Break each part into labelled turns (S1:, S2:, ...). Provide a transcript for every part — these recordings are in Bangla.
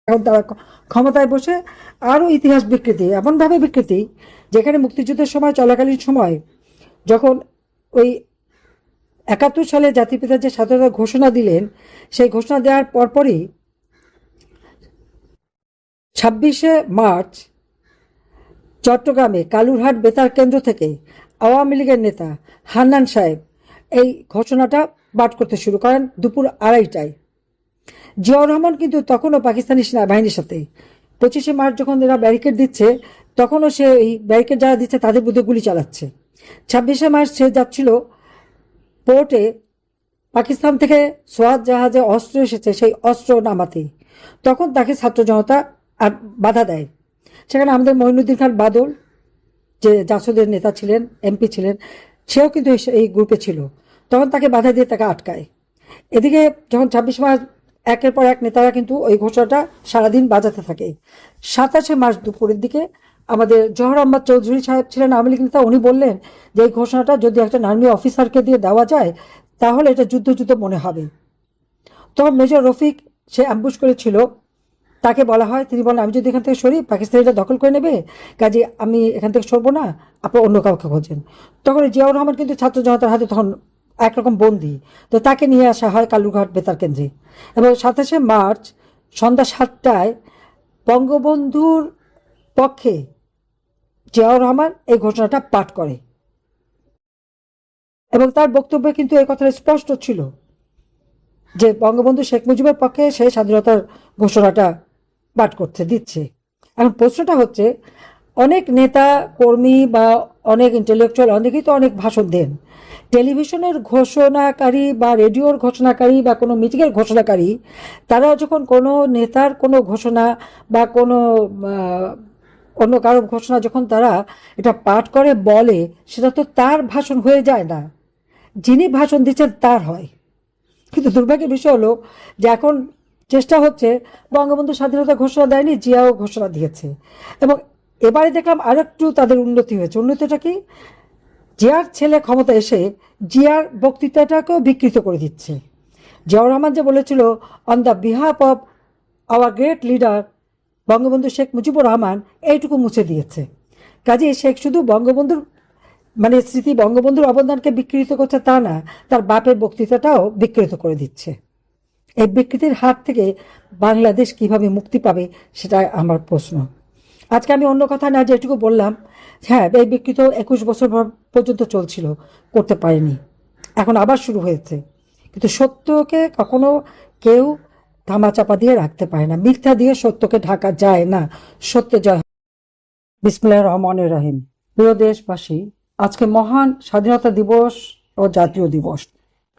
S1: এখন তারা ক্ষমতায় বসে আরও ইতিহাস বিকৃতি, এমনভাবে বিকৃতি যেখানে মুক্তিযুদ্ধের সময় চলাকালীন সময় যখন ওই 71 সালে জাতির পিতা যে স্বাধীনতা ঘোষণা দিলেন, সেই ঘোষণা দেওয়ার পরপরই 26শে মার্চ চট্টগ্রামে কালুরহাট বেতার কেন্দ্র থেকে আওয়ামী লীগের নেতা হান্নান সাহেব এই ঘোষণাটা পাঠ করতে শুরু করেন দুপুর 2:30টায়। জিয়াউর রহমান কিন্তু তখনও পাকিস্তানি সেনাবাহিনীর সাথে 25শে মার্চ যখন এরা ব্যারিকেড দিচ্ছে, তখনও সে এই ব্যারিকেড যারা দিচ্ছে তাদের বিরুদ্ধে গুলি চালাচ্ছে। 26শে মার্চ সে যাচ্ছিল পোর্টে পাকিস্তান থেকে সোয়াত জাহাজে অস্ত্র এসেছে, সেই অস্ত্র নামাতে, তখন তাকে ছাত্র জনতা আর বাধা দেয়। সেখানে আমাদের মঈনুদ্দিন খান বাদল, যে জাসদের নেতা ছিলেন, এমপি ছিলেন, সেও কিন্তু এই গ্রুপে ছিল। তখন তাকে বাধা দিয়ে তাকে আটকায়। এদিকে যখন 26 মার্চ একের পর এক নেতারা কিন্তু ওই ঘোষণাটা সারাদিন বাজাতে থাকে। 27শে মার্চ দুপুরের দিকে আমাদের জহর আহমদ চৌধুরী সাহেব ছিলেন আওয়ামী লীগ নেতা, উনি বললেন যে এই ঘোষণাটা যদি একটা আর্মি অফিসারকে দিয়ে দেওয়া যায় তাহলে এটা যুদ্ধ যুদ্ধ মনে হবে। তখন মেজর রফিক, সে অ্যাম্বুশ করেছিল, তাকে বলা হয়, তিনি বলেন আমি যদি এখান থেকে সরি পাকিস্তানিরা দখল করে নেবে, কাজে আমি এখান থেকে সরবো না, আপনার অন্য কাউকে খোঁজেন। তখন জিয়াউর রহমান কিন্তু ছাত্র জনতার হাতে তখন একরকম বন্দি, তো তাকে নিয়ে আসা হয় কালুরঘাট বেতার কেন্দ্রে। এবং 27শে মার্চ সন্ধ্যা 7টায় বঙ্গবন্ধুর পক্ষে জিয়াউর রহমান এই ঘোষণাটা পাঠ করে এবং তার বক্তব্যে কিন্তু এই কথাটা স্পষ্ট ছিল যে বঙ্গবন্ধু শেখ মুজিবের পক্ষে সেই স্বাধীনতার ঘোষণাটা পাঠ করতে দিচ্ছে। এখন প্রশ্নটা হচ্ছে, অনেক নেতা কর্মী বা অনেক ইন্টেলেকচুয়াল অনেকেই তো অনেক ভাষণ দেন, টেলিভিশনের ঘোষণাকারী বা রেডিওর ঘোষণাকারী বা কোনো মিটিংয়ের ঘোষণাকারী, তারা যখন কোনো নেতার কোনো ঘোষণা বা কোনো অন্য কারোর ঘোষণা যখন তারা এটা পাঠ করে বলে, সেটা তো তার ভাষণ হয়ে যায় না, যিনি ভাষণ দিচ্ছেন তার হয়। কিন্তু দুর্ভাগ্যের বিষয় হলো যে এখন চেষ্টা হচ্ছে, বঙ্গবন্ধু স্বাধীনতা ঘোষণা দেয়নি, জিয়াও ঘোষণা দিয়েছে। এবং এবারে দেখলাম আর একটু তাদের উন্নতি হয়েছে। উন্নতিটা কি, জিয়ার ছেলে ক্ষমতা এসে জিয়ার বক্তৃতাটাকেও বিকৃত করে দিচ্ছে। জিয়াউর রহমান যে বলেছিল on the behalf of our great leader Bangabandhu Sheikh Mujibur Rahman, এইটুকু মুছে দিয়েছে। কাজে শেখ শুধু বঙ্গবন্ধুর মানে স্মৃতি, বঙ্গবন্ধুর অবদানকে বিকৃত করছে তা না, তার বাপের বক্তৃতাটাও বিকৃত করে দিচ্ছে। এই বিকৃতির হাত থেকে বাংলাদেশ কিভাবে মুক্তি পাবে, সেটা আমার প্রশ্ন। আজকে আমি অন্য কথা না, যেটুকু বললাম, হ্যাঁ এই বিকৃত 21 বছর পর্যন্ত চলছিল, করতে পারেনি, এখন আবার শুরু হয়েছে। কিন্তু সত্যকে কখনো কেউ ধামাচাপা দিয়ে রাখতে পারে না, মিথ্যা দিয়ে সত্যকে ঢাকা যায় না, সত্য জয়। বিসমিল্লাহির রহমানির রহিম। প্রিয় দেশবাসী, আজকে মহান স্বাধীনতা দিবস ও জাতীয় দিবস।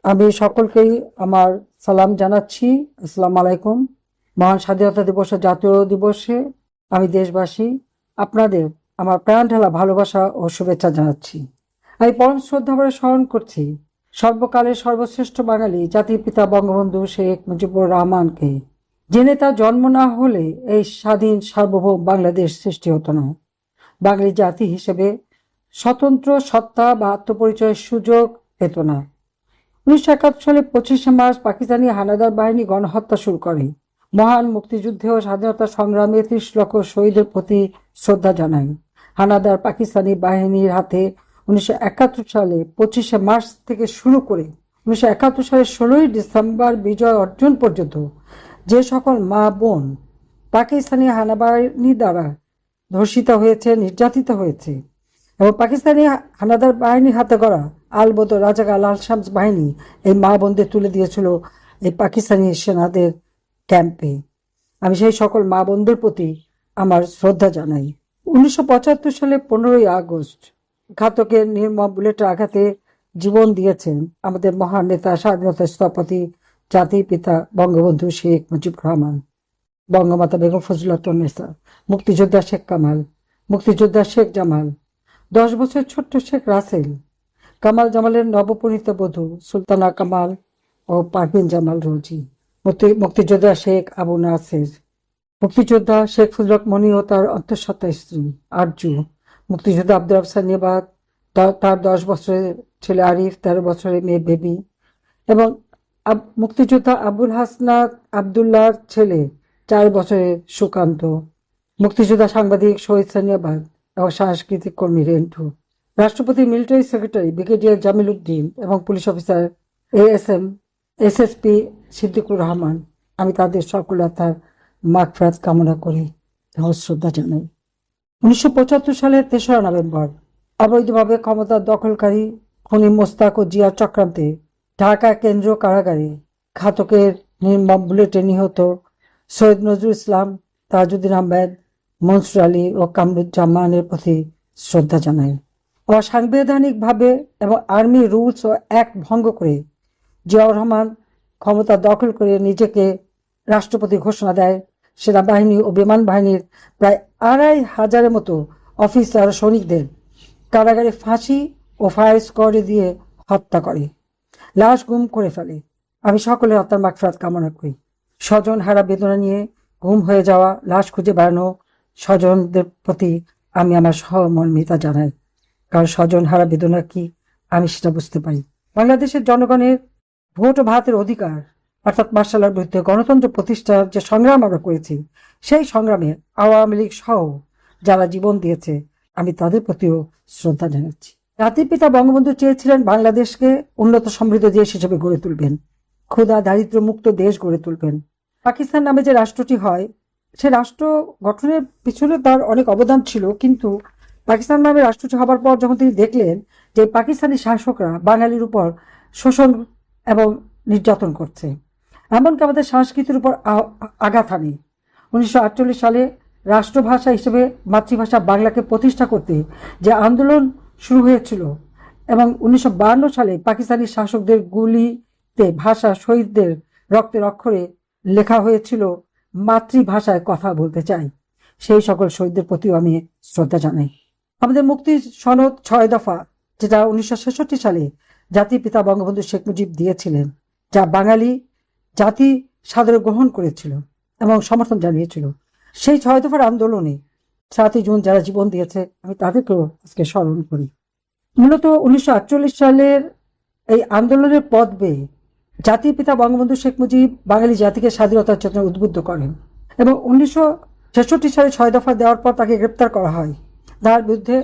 S1: আমি সকলকেই আমার সালাম জানাচ্ছি, আসসালামু আলাইকুম। মহান স্বাধীনতা দিবস ও জাতীয় দিবসে আমি দেশবাসী আপনাদের আমার প্রাণ ঢালা ভালোবাসা ও শুভেচ্ছা জানাচ্ছি। আমি পরম শ্রদ্ধাভরে স্মরণ করছি সর্বকালের সর্বশ্রেষ্ঠ বাঙালি জাতির পিতা বঙ্গবন্ধু শেখ মুজিবুর রহমানকে, জেনে তার জন্ম না হলে এই স্বাধীন সার্বভৌম বাংলাদেশ সৃষ্টি হতো না। বাঙালি জাতি হিসেবে স্বতন্ত্র সত্তা বা আত্মপরিচয়ের সুযোগ পেত না। 1971 সালে 25শে মার্চ পাকিস্তানি হানাদার বাহিনী গণহত্যা শুরু করে। মহান মুক্তিযুদ্ধে ও স্বাধীনতা সংগ্রামে 30 লক্ষ শহীদের প্রতি শ্রদ্ধা জানাই। হানাদার পাকিস্তানি বাহিনীর হাতে 1971 সালে 25শে মার্চ থেকে শুরু করে 1971 সালের 16ই ডিসেম্বর বিজয় অর্জন পর্যন্ত যে সকল মা বোন পাকিস্তানি হানাবাহিনী দ্বারা ধর্ষিত হয়েছে, নির্যাতিত হয়েছে, এবং পাকিস্তানি হানাদার বাহিনীর হাতে গড়া আলবদর, রাজাকার, লাল শামস বাহিনী এই মা বোনদের তুলে দিয়েছিল এই পাকিস্তানি সেনাদের ক্যাম্পে। আমি সেই সকল মা বোনদের প্রতি আমার শ্রদ্ধা জানাই। 1975 সালে 15ই আগস্ট ঘাতকের নির্মম বুলেটের আঘাতে জীবন দিয়েছেন আমাদের মহান নেতা, স্বাধীনতা স্থপতি, জাতির পিতা বঙ্গবন্ধু শেখ মুজিবুর রহমান, বঙ্গমাতা বেগম ফজিলাতুন্নেসা, মুক্তিযোদ্ধা শেখ কামাল, মুক্তিযোদ্ধা শেখ জামাল, 10 বছর ছোট্ট শেখ রাসেল, কামাল জামালের নবপরিণীত বধূ সুলতানা কামাল ও পারভিন জামাল রোজি, মুক্তিযোদ্ধা শেখ আবু নাসের, মুক্তিযোদ্ধা শেখ ফজলক মনি ও তার অন্তঃসত্ত্বা স্ত্রী আরজু, মুক্তিযোদ্ধা আব্দুল আফসার নেবাদ, তার 10 বছরের ছেলে আরিফ, 13 বছরের মেয়ে বেবি, এবং মুক্তিযোদ্ধা আবুল হাসনাত আবদুল্লাহর ছেলে 4 বছরের সুকান্ত, মুক্তিযোদ্ধা সাংবাদিক শহীদ সানিয়াবাগ এবং সাংস্কৃতিক কর্মী রেন্টু, রাষ্ট্রপতি military secretary brigadier Jamil Uddin এবং police officer ASM SSP Siddiqur Rahman, আমি তাদের সকল আত্মার মাগফিরাত কামনা করি এবং শ্রদ্ধা জানাই। 1975 সালের 3রা নভেম্বর অবৈধভাবে ক্ষমতা দখলকারী খুনি মোস্তাক ও জিয়া চক্রান্তে ঢাকা কেন্দ্রীয় কারাগারে ঘাতকের নির্মম বুলেটে নিহত সৈয়দ নজরুল ইসলাম, তাজউদ্দিন আহমেদ, মনসুর আলী ও কামরুজ্জামানের প্রতি শ্রদ্ধা জানাই। অসাংবিধানিকভাবে এবং আর্মি রুলস ও অ্যাক্ট ভঙ্গ করে জিয়াউর রহমান ক্ষমতা দখল করে নিজেকে রাষ্ট্রপতি ঘোষণা দেয়। সেনাবাহিনী ও বিমান বাহিনীর প্রায় 2500 মতো অফিসার ও সৈনিকদের কারাগারে ফাঁসি ও ফায়ার স্কোয়াডে দিয়ে হত্যা করে, লাশ গুম করে ফেলে। আমি সকলের আত্মার মাগফিরাত কামনা করি। স্বজন হারা বেদনা নিয়ে গুম হয়ে যাওয়া লাশ খুঁজে বেড়ানো স্বজনদের প্রতি আমি আমার সহমর্মিতা জানাই, কারণ স্বজন হারা বেদনা কি আমি সেটা বুঝতে পারি। বাংলাদেশের জনগণের ভোট ও ভাতের অধিকার অর্থাৎ মার্শালের বিরুদ্ধে গণতন্ত্র প্রতিষ্ঠার যে সংগ্রাম আমরা করেছি, সেই সংগ্রামে আওয়ামী লীগ সহ যারা জীবন দিয়েছে আমি তাদের প্রতিও শ্রদ্ধা জানাচ্ছি। জাতির পিতা বঙ্গবন্ধু চেয়েছিলেন বাংলাদেশকে উন্নত সমৃদ্ধ দেশ হিসেবে গড়ে তুলবেন, ক্ষুধা দারিদ্র্য মুক্ত দেশ গড়ে তুলবেন। পাকিস্তান নামে যে রাষ্ট্রটি হয়, সে রাষ্ট্র গঠনের পিছনে তার অনেক অবদান ছিল, কিন্তু পাকিস্তান নামে রাষ্ট্রটি হবার পর যখন তিনি দেখলেন যে পাকিস্তানি শাসকরা বাঙালির উপর শোষণ এবং নির্যাতন করছে, এমনকি আমাদের সংস্কৃতির উপর আঘাত হানে, 1948 সালে রাষ্ট্রভাষা হিসেবে মাতৃভাষা বাংলাকে প্রতিষ্ঠা করতে যে আন্দোলন শুরু হয়েছিল এবং 1952 সালে পাকিস্তানি শাসকদের গুলিতে ভাষা শহীদদের রক্তের অক্ষরে লেখা হয়েছিল মাতৃভাষায় কথা বলতে চাই, সেই সকল শহীদদের প্রতিও আমি শ্রদ্ধা জানাই। আমাদের মুক্তির সনদ 6 দফা, যেটা 1966 সালে জাতির পিতা বঙ্গবন্ধু শেখ মুজিব দিয়েছিলেন, যা বাঙালি জাতি সাদরে গ্রহণ করেছিল এবং সমর্থন জানিয়েছিল, সেই 6 দফার আন্দোলনে 7ই জুন যারা জীবন দিয়েছে আমি তাদেরকেও আজকে স্মরণ করি। মূলত 1948 সালের এই আন্দোলনের পথ বেয়ে জাতির পিতা বঙ্গবন্ধু শেখ মুজিব বাঙালি জাতিকে স্বাধীনতার জন্য উদ্বুদ্ধ করেন এবং 1966 সালে 6 দফা দেওয়ার পর তাকে গ্রেপ্তার করা হয়। তার বিরুদ্ধে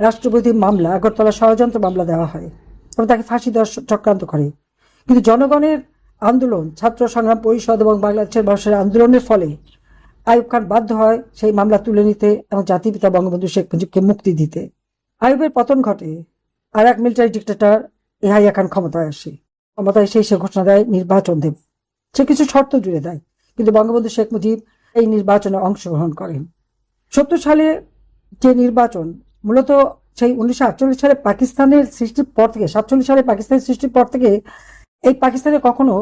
S1: রাষ্ট্রবিরোধী মামলা, আগরতলা ষড়যন্ত্র মামলা দেওয়া হয় এবং তাকে ফাঁসি দেওয়ার চক্রান্ত করে। কিন্তু জনগণের আন্দোলন, ছাত্র সংগ্রাম পরিষদ এবং বাংলাদেশের মানুষের আন্দোলনের ফলে আইয়ুব খান বাধ্য হয় সেই মামলা তুলে নিতে এবং জাতির পিতা বঙ্গবন্ধু শেখ মুজিবকে মুক্তি দিতে। আইয়ুবের পতন ঘটে, আর এক মিলিটারি ডিক্টেটর ইয়াহিয়া খান ক্ষমতায় আসে। ক্ষমতায় এসে সে ঘোষণা দেয় নির্বাচন দেব, সে কিছু শর্ত জুড়ে দেয়, কিন্তু বঙ্গবন্ধু শেখ মুজিব এই নির্বাচনে অংশগ্রহণ করেন। 70 সালে যে নির্বাচন, মূলত সেই 1948 সালে পাকিস্তানের সৃষ্টির পর থেকে, 47 সালে পাকিস্তানের সৃষ্টির পর থেকে এই পাকিস্তানে কখনো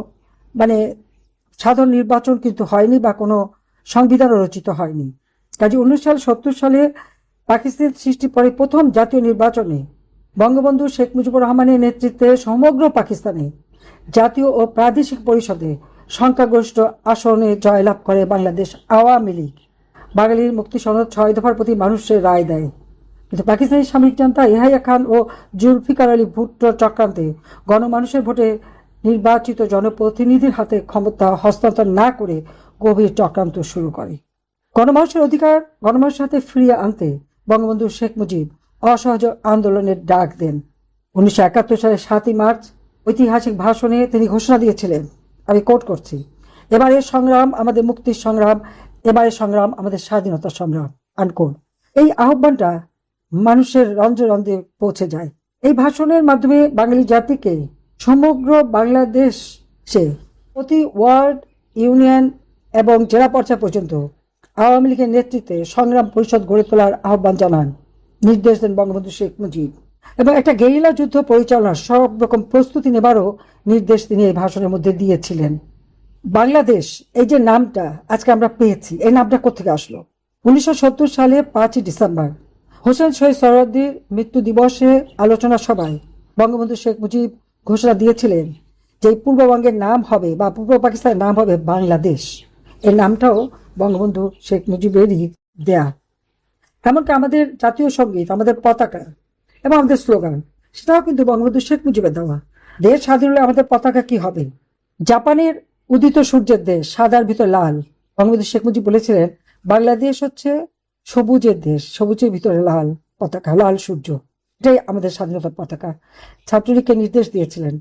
S1: সাধারণ নির্বাচন কিন্তু হয়নি বা কোনো সংবিধানও রচিত হয়নি। কাজে 1970 সালে পাকিস্তানের সৃষ্টির পরে প্রথম জাতীয় নির্বাচনে বঙ্গবন্ধু শেখ মুজিবুর রহমানের নেতৃত্বে সমগ্র পাকিস্তানে জাতীয় ও প্রাদেশিক পরিষদে সংখ্যাগরিষ্ঠ আসনে জয়লাভ করে বাংলাদেশ আওয়ামী লীগ। বাঙালির মুক্তি সনদ 6 দফার প্রতি মানুষের রায় দেয়, কিন্তু পাকিস্তানি সামরিক জান্তা ইয়াহিয়া খান ও জুলফিকার আলী ভুট্টোর চক্রান্তে গণমানুষের ভোটে নির্বাচিত জনপ্রতিনিধির হাতে ক্ষমতা হস্তান্তর না করে গভীর চক্রান্ত শুরু করে। গণমানুষের অধিকার গণমানুষের হাতে ফিরিয়ে আনতে বঙ্গবন্ধু শেখ মুজিব অসহযোগ আন্দোলনের ডাক দেন। 1971 সালের 7ই মার্চ ঐতিহাসিক ভাষণে তিনি ঘোষণা দিয়েছিলেন, আমি কোট করছি, এবারের সংগ্রাম আমাদের মুক্তির সংগ্রাম, এবারের সংগ্রাম আমাদের স্বাধীনতার সংগ্রাম, আনকোট। এই আহ্বানটা মানুষের রন্ধ্রে রন্ধ্রে পৌঁছে যায়। এই ভাষণের মাধ্যমে বাঙালি জাতিকে সমগ্র বাংলাদেশে প্রতি ওয়ার্ড, ইউনিয়ন এবং জেলা পর্যায় পর্যন্ত আওয়ামী লীগের নেতৃত্বে সংগ্রাম পরিষদ গড়ে তোলার আহ্বান জানান, নির্দেশ দেন বঙ্গবন্ধু শেখ মুজিব, এবং একটা গেরিলা যুদ্ধ পরিচালনার সব রকম প্রস্তুতি নেবারও নির্দেশ তিনি এই ভাষণের মধ্যে দিয়েছিলেন। বাংলাদেশ এই যে নামটা আজকে আমরা পেয়েছি, এই নামটা কোথেকে আসলো? 1970 সালে 5ই ডিসেম্বর হোসেন শহীদ সোহরাওয়ার্দীর মৃত্যু দিবসে আলোচনা সভায় বঙ্গবন্ধু শেখ মুজিব ঘোষণা দিয়েছিলেন যে পূর্ববঙ্গের নাম হবে বা পূর্ব পাকিস্তানের নাম হবে বাংলাদেশ। এই নামটাও বঙ্গবন্ধু শেখ মুজিবেরই দেয়া। এমনকি আমাদের জাতীয় সঙ্গীত, আমাদের পতাকা এবং আমাদের স্লোগান, সেটাও কিন্তু বঙ্গবন্ধু শেখ মুজিবের দেওয়া। দেশ স্বাধীন হলে আমাদের পতাকা কি হবে? জাপানের উদিত সূর্যের দেশ, সাদার ভিতর লাল, বঙ্গবন্ধু শেখ মুজিব বলেছিলেন, বাংলাদেশ হচ্ছে সবুজের দেশ, সবুজের ভিতরে লাল পতাকা, লাল সূর্য, এটাই আমাদের স্বাধীনতার পতাকা। ছাত্রলীগকে নির্দেশ দিয়েছিলেন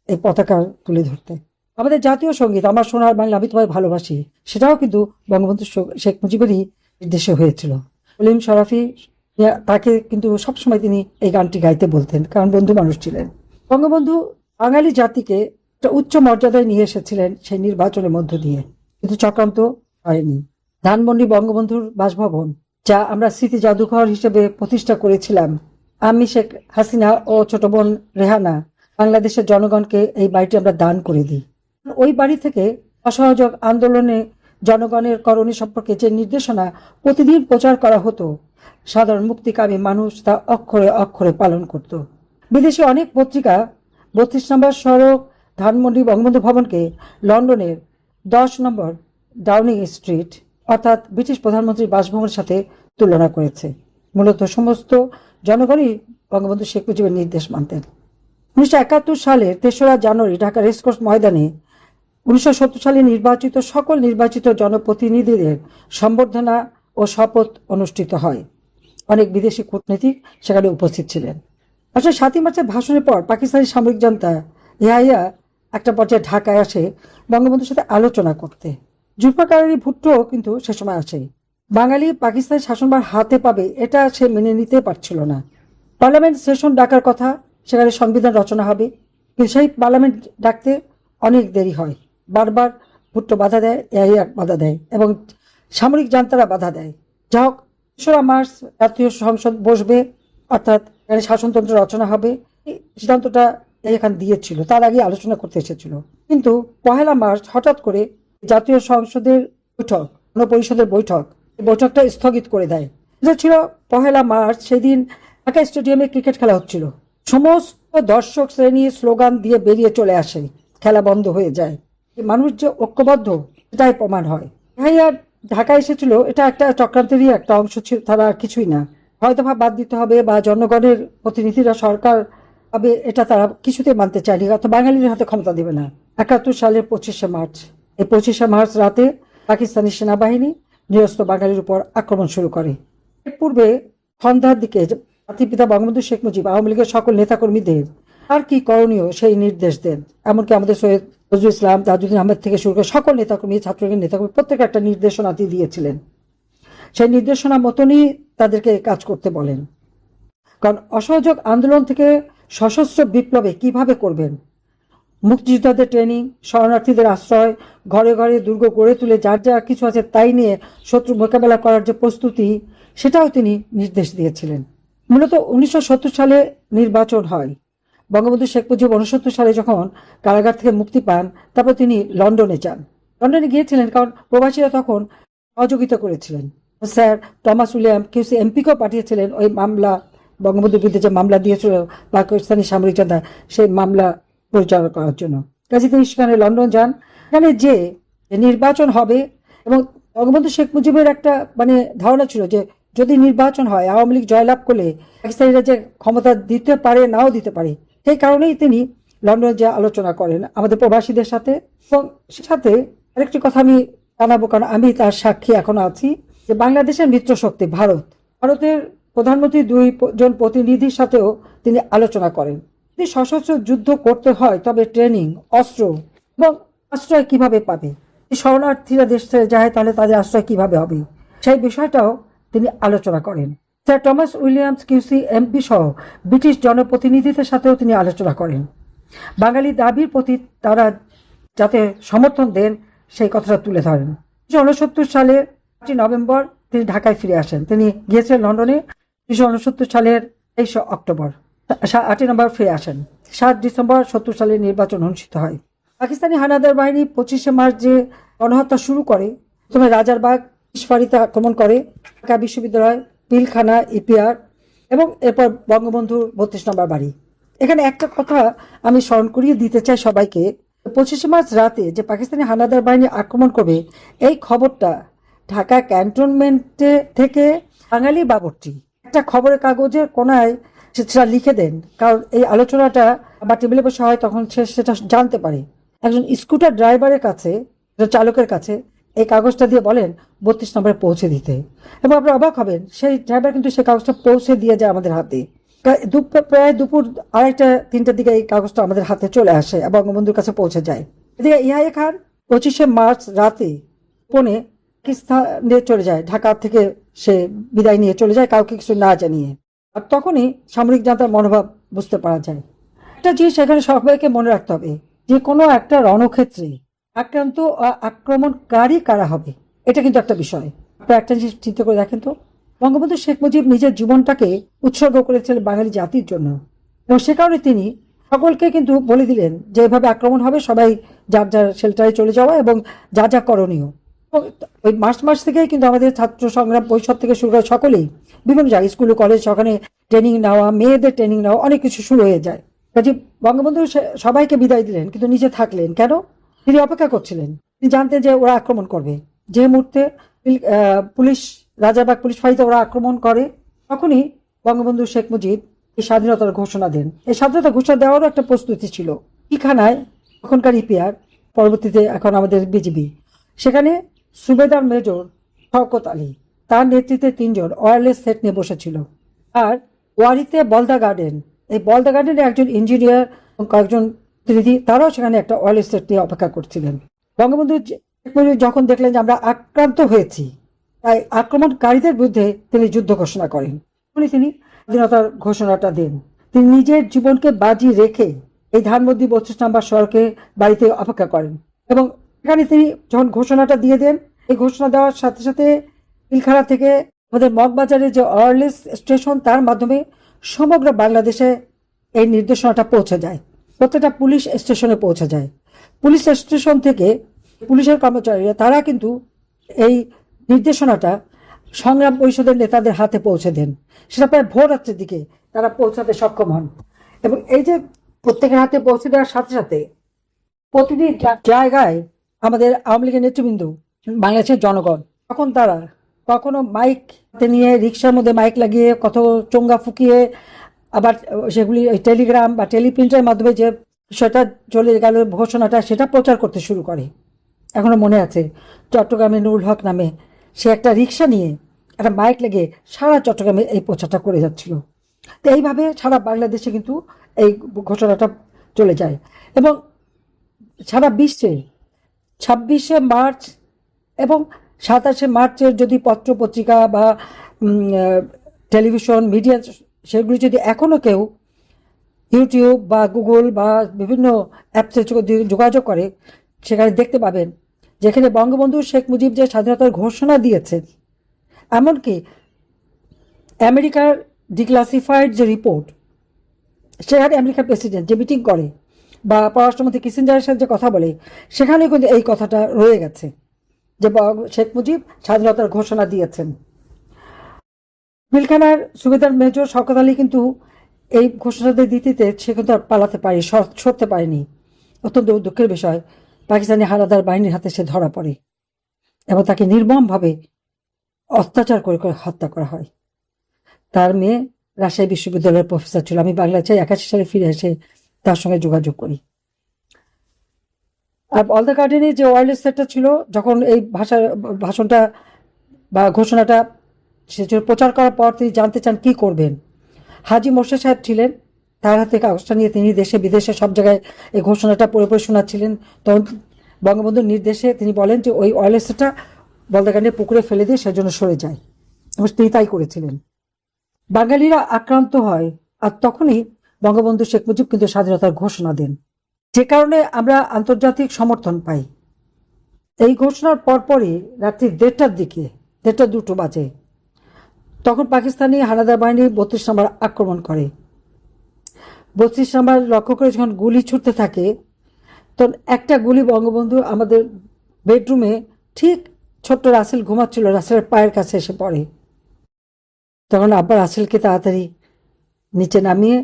S1: এই পতাকা তুলে ধরতে। আমাদের জাতীয় সঙ্গীত আমার সোনার বাংলা আমি তোমায় ভালোবাসি, সেটাও কিন্তু বঙ্গবন্ধু শেখ মুজিবেরই নির্দেশে হয়েছিল। কলিম শরাফি তাকে কিন্তু সবসময় তিনি এই গানটি গাইতে বলতেন, কারণ বন্ধু মানুষ ছিলেন। বঙ্গবন্ধু বাঙালি জাতিকে একটা উচ্চ মর্যাদায় নিয়ে এসেছিলেন সেই নির্বাচনের মধ্য দিয়ে, কিন্তু চক্রান্ত হয়নি। ধানমন্ডি বঙ্গবন্ধুর বাসভবন, যা আমরা স্মৃতি জাদুঘর হিসেবে প্রতিষ্ঠা করেছিলাম, আমি, শেখ হাসিনা ও ছোট বোন রেহানা বাংলাদেশের জনগণকে এই বাড়িটি আমরা দান করে দিই। ওই বাড়ি থেকে অসহযোগ আন্দোলনে জনগণের করণীয় সম্পর্কে যে নির্দেশনা প্রতিদিন প্রচার করা হতো, সাধারণ মুক্তিকামী মানুষ তা অক্ষরে অক্ষরে পালন করত। বিদেশি অনেক পত্রিকা 32 নম্বর সড়ক ধানমন্ডি বঙ্গবন্ধু ভবনকে লন্ডনের 10 নম্বর ডাউনিং স্ট্রিট অর্থাৎ ব্রিটিশ প্রধানমন্ত্রীর বাসভবনের সাথে তুলনা করেছে। মূলত সমস্ত জনগণই বঙ্গবন্ধু শেখ মুজিবের নির্দেশ মানতেন। 1971 সালের 3রা জানুয়ারি ঢাকা রেসকোর্স ময়দানে 1970 সালে নির্বাচিত সকল নির্বাচিত জনপ্রতিনিধিদের সম্বর্ধনা ও শপথ অনুষ্ঠিত হয়। অনেক বিদেশি কূটনীতিক সেখানে উপস্থিত ছিলেন। আসলে 7ই মার্চের ভাষণের পর পাকিস্তানি সামরিক জনতা ইয়াহিয়া একটা পর্যায়ে ঢাকায় আসে বঙ্গবন্ধুর সাথে আলোচনা করতে। জুলফিকার আলী ভুট্টো কিন্তু সে সময় আসে। বাঙালি পাকিস্তানি শাসনভার হাতে পাবে এটা সে মেনে নিতে পারছিল না। পার্লামেন্ট সেশন ডাকার কথা, সেখানে সংবিধান রচনা হবে, কিন্তু সেই পার্লামেন্ট ডাকতে অনেক দেরি হয়। বারবার ভুট্টো বাধা দেয়, ইয়াহিয়া বাধা দেয় এবং সামরিক জান্তারা বাধা দেয়। যা হোক 3রা মার্চ জাতীয় সংসদ বসবে, অর্থাৎ এখানে শাসনতন্ত্র রচনা হবে, এই সিদ্ধান্তটা এখানে দিয়েছিল, তার আগে আলোচনা করতে এসেছিল। কিন্তু 1 মার্চ হঠাৎ করে জাতীয় সংসদের বৈঠক, গণপরিষদের বৈঠক, এই বৈঠকটা স্থগিত করে দেয়। এটা ছিল 1 মার্চ, সেদিন ঢাকা স্টেডিয়ামে ক্রিকেট খেলা হচ্ছিল। সমস্ত দর্শক শ্রেণী স্লোগান দিয়ে বেরিয়ে চলে আসে, খেলা বন্ধ হয়ে যায়। মানুষ যে ঐক্যবদ্ধ এটাই প্রমাণ হয়। ঢাকা এসেছিল, এটা একটা চক্রান্তেরই একটা অংশ ছিল, তারা আর কিছুই না। হয়তো বাদ দিতে হবে বা জনগণের প্রতিনিধিরা সরকার হবে, এটা তারা কিছুতে মানতে চায়নি, অর্থাৎ বাঙালির হাতে ক্ষমতা দেবে না। 71 সালের 25শে মার্চ, এই 25শে মার্চ রাতে পাকিস্তানি সেনাবাহিনী নিরস্ত্র বাঙালির উপর আক্রমণ শুরু করে। এর পূর্বে সন্ধ্যার দিকে জাতির পিতা বঙ্গবন্ধু শেখ মুজিব আওয়ামী লীগের সকল নেতাকর্মীদের আর কি করণীয় সেই নির্দেশ দেন। এমনকি আমাদের সৈয়দ নজরুল ইসলাম, তাজউদ্দিন আহমেদ থেকে শুরু করে সকল নেতাকর্মী, ছাত্রলীগের নেতাকর্মী প্রত্যেকে একটা নির্দেশনা দিয়েছিলেন। সেই নির্দেশনা মতনই তাদেরকে কাজ করতে বলেন। কারণ অসহযোগ আন্দোলন থেকে সশস্ত্র বিপ্লবে কিভাবে করবেন, মুক্তিযোদ্ধাদের ট্রেনিং, শরণার্থীদের আশ্রয়, ঘরে ঘরে দুর্গ গড়ে তুলে যার যা কিছু আছে তাই নিয়ে শত্রু মোকাবেলা করার যে প্রস্তুতি, সেটাও তিনি নির্দেশ দিয়েছিলেন। মূলত 1970 সালে নির্বাচন হয়। বঙ্গবন্ধু শেখ মুজিব 1969 সালে যখন কারাগার থেকে মুক্তি পান, তারপর তিনি লন্ডনে যান। লন্ডনে গিয়েছিলেন কারণ প্রবাসীরা তখন সহযোগিতা করেছিলেন। স্যার টমাস উইলিয়াম কিউসি এমপিকেও পাঠিয়েছিলেন ওই মামলা, বঙ্গবন্ধুর বিরুদ্ধে যে মামলা দিয়েছিল পাকিস্তানি সামরিক জনতা, সেই মামলা পরিচালনা করার জন্য। কাজে তিনি সেখানে লন্ডন যান। এখানে যে নির্বাচন হবে এবং বঙ্গবন্ধু শেখ মুজিবের একটা ধারণা ছিল যে যদি নির্বাচন হয়, আওয়ামী লীগ জয়লাভ করলে পাকিস্তানিরা যে ক্ষমতা দিতে পারে নাও দিতে পারে, সেই কারণেই তিনি লন্ডনে যে আলোচনা করেন আমাদের প্রবাসীদের সাথে। এবং সাথে আরেকটি কথা আমি জানাবো, কারণ আমি তার সাক্ষী এখনো আছি, যে বাংলাদেশের মিত্র শক্তি ভারতের প্রধানমন্ত্রী 2 জন প্রতিনিধির সাথেও তিনি আলোচনা করেন। যদি সশস্ত্র যুদ্ধ করতে হয় তবে ট্রেনিং, অস্ত্র এবং আশ্রয় কিভাবে পাবে, শরণার্থীরা দেশ ছেড়ে যায় তাহলে তাদের আশ্রয় কিভাবে হবে, সেই বিষয়টাও তিনি আলোচনা করেন। Sir Thomas Williams QC MP সহ ব্রিটিশ জনপ্রতিনিধিদের সাথেও তিনি আলোচনা করেন। বাঙালি দাবির প্রতি তারা যাতে সমর্থন দেন সেই কথাটা তুলে ধরেন। 1969 সালের 8 নভেম্বর তিনি ঢাকায় ফিরে আসেন। তিনি গিয়েছিলেন লন্ডনে 1969 সালের 23 অক্টোবর, 8 নভেম্বর ফিরে আসেন। 7 ডিসেম্বর 70 সালে নির্বাচন অনুষ্ঠিত হয়। পাকিস্তানি হানাদার বাহিনী 25শে মার্চ যে গণহত্যা শুরু করে, প্রথমে রাজারবাগ, ইশফারিতে আক্রমণ করে, ঢাকা বিশ্ববিদ্যালয়, পিলখানা, ইপিআর এবং এরপর বঙ্গবন্ধুর 32 নম্বর বাড়ি। এখানে একটা কথা আমি স্মরণ করিয়ে দিতে চাই সবাইকে, 25শে মার্চ রাতে যে পাকিস্তানি হানাদার বাহিনী আক্রমণ করবে, এই খবরটা ঢাকা ক্যান্টনমেন্টে থেকে বাঙালি বাবরটি একটা খবরের কাগজের কোনায় সেটা লিখে দেন, কারণ এই আলোচনাটা বা টেবিলে বসে হয় তখন সে সেটা জানতে পারে। একজন স্কুটার ড্রাইভারের কাছে, চালকের কাছে এই কাগজটা দিয়ে বলেন 32 নম্বরে পৌঁছে দিতে, এবং আপনারা অবাক হবেন সেই ড্রাইভার কিন্তু সেই কাগজটা পৌঁছে দিয়ে যায় আমাদের হাতে। প্রায় দুপুর 2:30-3টার দিকে এই কাগজটা আমাদের হাতে চলে আসে এবং বঙ্গবন্ধুর কাছে পৌঁছে যায়। এদিকে ইয়াহিয়া খান 25শে মার্চ রাতে পৌনে পাকিস্তানে চলে যায়, ঢাকা থেকে সে বিদায় নিয়ে চলে যায় কাউকে কিছু না জানিয়ে। আর তখনই সামরিক জান্তার মনোভাব বুঝতে পারা যায়। একটা জিনিস এখানে সবাইকে মনে রাখতে হবে, যে কোনো একটা রণক্ষেত্রে আক্রান্ত আক্রমণকারী কারা হবে, এটা কিন্তু একটা বিষয়। আপনারা একটা জিনিস চিন্তা করে দেখেন তো, বঙ্গবন্ধু শেখ মুজিব নিজের জীবনটাকে উৎসর্গ করেছিলেন বাঙালি জাতির জন্য, এবং সে কারণে তিনি সকলকে কিন্তু বলে দিলেন যে এভাবে আক্রমণ হবে, সবাই যার যার শেল্টারে চলে যাওয়া এবং যা যা করণীয়। ওই মার্চ মাস থেকেই কিন্তু আমাদের ছাত্র সংগ্রাম পরিষদ থেকে শুরু করে সকলেই বিভিন্ন জায়গায় স্কুল কলেজ ওখানে ট্রেনিং নেওয়া, মেয়েদের ট্রেনিং নেওয়া, অনেক কিছু শুরু হয়ে যায়। কাজে বঙ্গবন্ধু সবাইকে বিদায় দিলেন, কিন্তু নিজে থাকলেন কেন? তিনি অপেক্ষা করছিলেন। তিনি জানতেন যে ওরা আক্রমণ করবে। যে মুহূর্তে পুলিশ, রাজারবাগ পুলিশ ফাঁড়িতে ওরা আক্রমণ করে, তখনই বঙ্গবন্ধু শেখ মুজিব এই স্বাধীনতার ঘোষণা দেন। এই স্বাধীনতা ঘোষণা দেওয়ারও একটা প্রস্তুতি ছিল। পিলখানায় তখনকার ইপিআর, পরবর্তীতে এখন আমাদের বিজিবি, সেখানে সুবেদার মেজর শওকত আলী, তার নেতৃত্বে 3 জন ওয়্যারলেস সেট নিয়ে বসেছিল। আর ওয়ারিতে বলদা গার্ডেন, এই বলদা গার্ডেনে একজন ইঞ্জিনিয়ার এবং কয়েকজন প্রতিনিধি, তারাও সেখানে একটা ওয়্যারলেস সেট নিয়ে অপেক্ষা করছিলেন। বঙ্গবন্ধু যখন দেখলেন যে আমরা আক্রান্ত হয়েছি, তাই আক্রমণকারীদের বিরুদ্ধে তিনি যুদ্ধ ঘোষণা করেন। তিনি স্বাধীনতার ঘোষণাটা দেন। তিনি নিজের জীবনকে বাজি রেখে এই ধানমন্ডি 32 নম্বর সড়কে বাড়িতে অপেক্ষা করেন, এবং এখানে তিনি যখন ঘোষণাটা দিয়ে দেন, এই ঘোষণা দেওয়ার সাথে সাথে পিলখানা থেকে আমাদের মগবাজারের যে ওয়্যারলেস স্টেশন, তার মাধ্যমে সমগ্র বাংলাদেশে এই নির্দেশনাটা পৌঁছে যায়, প্রত্যেকটা পুলিশ স্টেশনে পৌঁছে যায়। পুলিশ স্টেশন থেকে পুলিশের কর্মচারীরা তারা কিন্তু এই নির্দেশনাটা সংগ্রাম পরিষদের নেতাদের হাতে পৌঁছে দেন। সেটা প্রায় ভোর রাত্রের দিকে তারা পৌঁছাতে সক্ষম হন, এবং এই যে প্রত্যেকের হাতে পৌঁছে দেওয়ার সাথে সাথে প্রতিটি জায়গায় আমাদের আওয়ামী লীগের নেতৃবৃন্দ, বাংলাদেশের জনগণ, তখন তারা কখনো মাইক নিয়ে রিক্সার মধ্যে মাইক লাগিয়ে কত চোঙ্গা ফুকিয়ে, আবার সেগুলি টেলিগ্রাম বা টেলিপ্রিন্টের মাধ্যমে যে সেটা চলে গেল ঘোষণাটা, সেটা প্রচার করতে শুরু করে। এখনো মনে আছে চট্টগ্রামে নুরুল হক নামে সে একটা রিক্সা নিয়ে একটা মাইক লেগে সারা চট্টগ্রামে এই প্রচারটা করে যাচ্ছিল। তো এইভাবে সারা বাংলাদেশে কিন্তু এই ঘোষণাটা চলে যায়, এবং সারা বিশ্বে 26শে মার্চ এবং 27শে মার্চের যদি পত্র পত্রিকা বা টেলিভিশন মিডিয়া, সেগুলি যদি এখনও কেউ ইউটিউব বা গুগল বা বিভিন্ন অ্যাপসে যোগাযোগ করে, সেখানে দেখতে পাবেন যেখানে বঙ্গবন্ধু শেখ মুজিব যে স্বাধীনতার ঘোষণা দিয়েছেন, এমনকি আমেরিকার ডিক্লাসিফাইড যে রিপোর্ট, সেখানে আমেরিকার প্রেসিডেন্ট যে মিটিং করে বা পররাষ্ট্রমন্ত্রী কিসিঞ্জারের সাথে যে কথা বলে, সেখানে কিন্তু এই কথাটা রয়ে গেছে যে শেখ মুজিব স্বাধীনতার ঘোষণা দিয়েছেন। পিলখানার সুবেদার মেজর শওকত আলী কিন্তু এই ঘোষণাটা দিতে সে কিন্তু আর পালাতে পারে, সরতে পারেনি। অত্যন্ত দুঃখের বিষয়, পাকিস্তানি হানাদার বাহিনীর হাতে সে ধরা পড়ে এবং তাকে নির্মমভাবে অত্যাচার করে হত্যা করা হয়। তার মেয়ে রাজশাহী বিশ্ববিদ্যালয়ের প্রফেসর ছিল। আমি বাংলাদেশে 81 সালে ফিরে এসে তার সঙ্গে যোগাযোগ করি। আর বলদা গার্ডেনে যে ওয়্যারলেস সেটটা ছিল, যখন এই ভাষণটা বা ঘোষণাটা সে প্রচার করার পর তিনি জানতে চান কি করবেন। হাজি মোর্শেদ সাহেব ছিলেন, তার হাতে কাগজটা নিয়ে তিনি দেশে বিদেশে সব জায়গায় এই ঘোষণাটা পড়ে পড়ে শোনাচ্ছিলেন। তখন বঙ্গবন্ধুর নির্দেশে তিনি বলেন যে ওই ওয়্যারলেস সেটটা বলদা গার্ডেনে পুকুরে ফেলে দিয়ে সেজন্য সরে যায়, এবং তিনি তাই করেছিলেন। বাঙালিরা আক্রান্ত হয়, আর তখনই বঙ্গবন্ধু শেখ মুজিব কিন্তু স্বাধীনতার ঘোষণা দেন, যে কারণে আমরা আন্তর্জাতিক সমর্থন পাই। এই ঘোষণার পরপরই রাত্রি 1:30টার দিকে, 1:30-2 বাজে, তখন পাকিস্তানি হানাদার বাহিনী 32 নম্বর আক্রমণ করে। 32 নম্বর লক্ষ্য করে যখন গুলি ছুটতে থাকে, তখন একটা গুলি বঙ্গবন্ধু আমাদের বেডরুমে, ঠিক ছোট্ট রাসেল ঘুমাচ্ছিল, রাসেলের পায়ের কাছে এসে পড়ে। তখন আব্বা রাসেলকে তাড়াতাড়ি নিচে নামিয়ে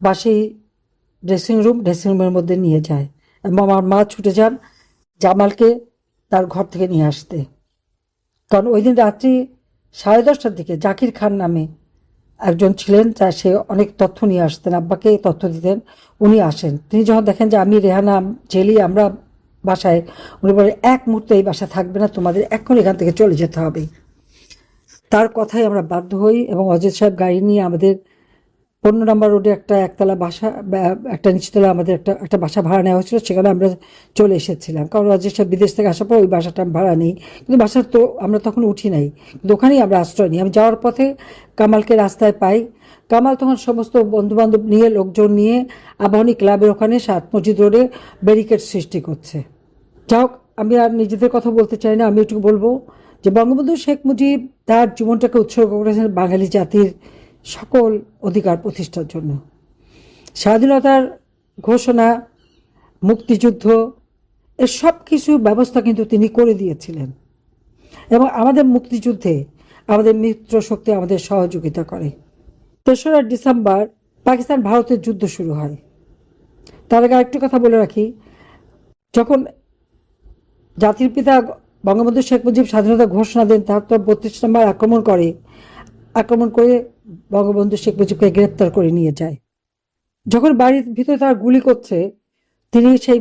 S1: বাসি ড্রেসিং রুমের মধ্যে নিয়ে যায়, এবং আমার মা ছুটে যান জামালকে তার ঘর থেকে নিয়ে আসতে। কারণ ওই দিন রাত্রি 10:30টার দিকে জাকির খান নামে একজন ছিলেন, সে অনেক তথ্য নিয়ে আসতেন, আব্বাকে তথ্য দিতেন। উনি আসেন, তিনি যখন দেখেন যে আমি, রেহানা, জেলি আমরা বাসায়, উনি বলে এক মুহূর্তে এই বাসা থাকবে না, তোমাদের এখন এখান থেকে চলে যেতে হবে। তার কথাই আমরা বাধ্য হই এবং অজিত সাহেব গাড়ি নিয়ে আমাদের 15 নম্বর রোডে একটা একতলা বাসা, একটা নিচতলা আমাদের একটা বাসা ভাড়া নেওয়া হয়েছিল, সেখানে আমরা চলে এসেছিলাম। কারণ অজিত সাহেব বিদেশ থেকে আসার পর ওই বাসাটা ভাড়া নেই, কিন্তু বাসা তো আমরা তখন উঠি নাই, কিন্তু ওখানেই আমরা আশ্রয় নিই। আমি যাওয়ার পথে কামালকে রাস্তায় পাই। কামাল তখন সমস্ত বন্ধুবান্ধব নিয়ে, লোকজন নিয়ে আবাহনী ক্লাবের ওখানে 7 মসজিদ রোডে ব্যারিকেড সৃষ্টি করছে। যাই হোক, আমি আর নিজেদের কথা বলতে চাই না, আমি একটু বলবো যে বঙ্গবন্ধু শেখ মুজিব তার জীবনটাকে উৎসর্গ করেছেন বাঙালি জাতির সকল অধিকার প্রতিষ্ঠার জন্য। স্বাধীনতার ঘোষণা, মুক্তিযুদ্ধ, এর সব কিছু ব্যবস্থা কিন্তু তিনি করে দিয়েছিলেন এবং আমাদের মুক্তিযুদ্ধে আমাদের মিত্র শক্তি আমাদের সহযোগিতা করে। 3রা ডিসেম্বর পাকিস্তান ভারতের যুদ্ধ শুরু হয়। তার আগে আরেকটু কথা বলে রাখি, যখন জাতির পিতা বঙ্গবন্ধু শেখ মুজিব স্বাধীনতা ঘোষণা দেন, তারপর 32 নম্বর আক্রমণ করে বঙ্গবন্ধু শেখ মুজিবকে গ্রেপ্তার করে নিয়ে যায়। যখন বাড়ির ভিতরে তারা গুলি করছে, তিনি সেই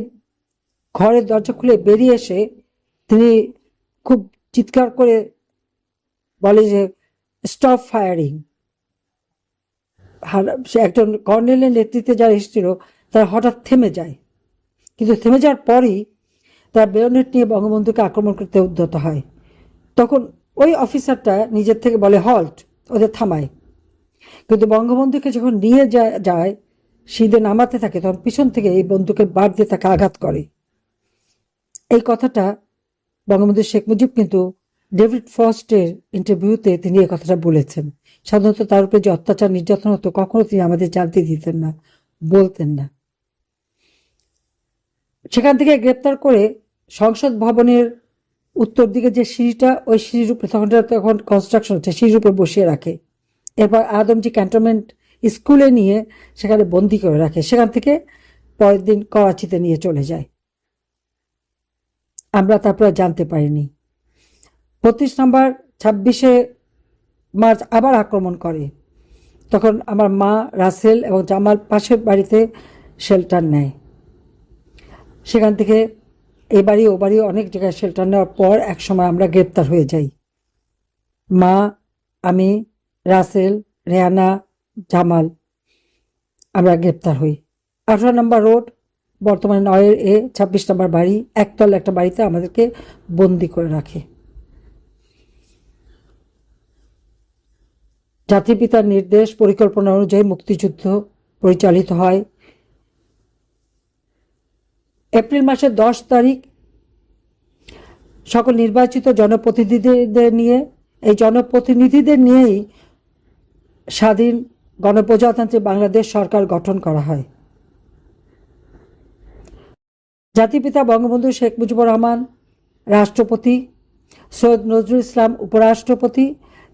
S1: ঘরের দরজা খুলে বেরিয়ে এসে তিনি খুব চিৎকার করে বলে যে স্টপ ফায়ারিং। সে একজন কর্নেলের নেতৃত্বে যারা এসেছিল তারা হঠাৎ থেমে যায়, কিন্তু থেমে যাওয়ার পরই তার বেয়নেট নিয়ে বঙ্গবন্ধুকে আক্রমণ করতে উদ্যত হয়। তখন ওই অফিসারটা নিজের থেকে বলে হল্ট, ওদের থামায়। কিন্তু বঙ্গবন্ধুকে যখন নিয়ে যায় সিধে নামাতে থাকে, তখন পিছন থেকে এই বন্দুকের বার দিয়ে তাকে আঘাত করে। এই কথাটা বঙ্গবন্ধু শেখ মুজিব কিন্তু ডেভিড ফ্রস্টের ইন্টারভিউতে তিনি এই কথাটা বলেছেন। সাধারণত তার উপরে যে অত্যাচার নির্যাতন হতো কখনো তিনি আমাদের জানতে দিতেন না, বলতেন না। সেখান থেকে গ্রেপ্তার করে সংসদ ভবনের উত্তর দিকে যে সিঁড়িটা, ওই সিঁড়ির উপরে তখন কনস্ট্রাকশন হচ্ছে, সিঁড়ির উপরে বসিয়ে রাখে। এরপর আদমজি ক্যান্টনমেন্ট স্কুলে নিয়ে সেখানে বন্দি করে রাখে। সেখান থেকে পরের দিন করাচিতে নিয়ে চলে যায়। আমরা তারপরে জানতে পারিনি। 32 নম্বর 26শে মার্চ আবার আক্রমণ করে। তখন আমার মা, রাসেল এবং জামাল পাশের বাড়িতে শেল্টার নেয়। সেখান থেকে এই বাড়ি ও বাড়ি অনেক জায়গায় শেল্টার নেওয়ার পর একসময় আমরা গ্রেপ্তার হয়ে যাই। মা, আমি, রাসেল, রেহানা, জামাল আমরা গ্রেপ্তার হই। 18 নম্বর রোড, বর্তমানে 9-এ 26 নম্বর বাড়ি, একতলা একটা বাড়িতে আমাদেরকে বন্দি করে রাখে। জাতির পিতার নির্দেশ পরিকল্পনা অনুযায়ী মুক্তিযুদ্ধ পরিচালিত হয়। এপ্রিল মাসের 10 তারিখ সকল নির্বাচিত জনপ্রতিনিধিদের নিয়েই স্বাধীন গণপ্রজাতান্ত্রিক বাংলাদেশ সরকার গঠন করা হয়। জাতিপিতা বঙ্গবন্ধু শেখ মুজিবুর রহমান রাষ্ট্রপতি, সৈয়দ নজরুল ইসলাম উপরাষ্ট্রপতি,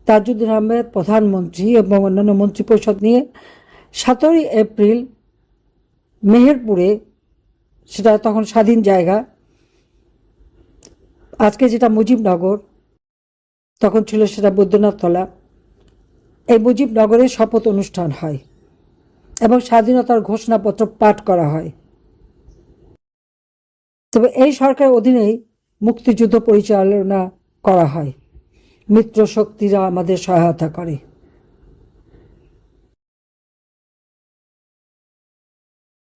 S1: তাজউদ্দিন আহমেদ প্রধানমন্ত্রী এবং অন্যান্য মন্ত্রিপরিষদ নিয়ে 17 এপ্রিল মেহেরপুরে, সেটা তখন স্বাধীন জায়গা, আজকে যেটা মুজিবনগর, তখন ছিল সেটা বৈদ্যনাথতলা, এই মুজিবনগরে শপথ অনুষ্ঠান হয় এবং স্বাধীনতার ঘোষণাপত্র পাঠ করা হয়। তবে এই সরকারের অধীনেই মুক্তিযুদ্ধ পরিচালনা করা হয়, মিত্র শক্তিরা আমাদের সহায়তা করে।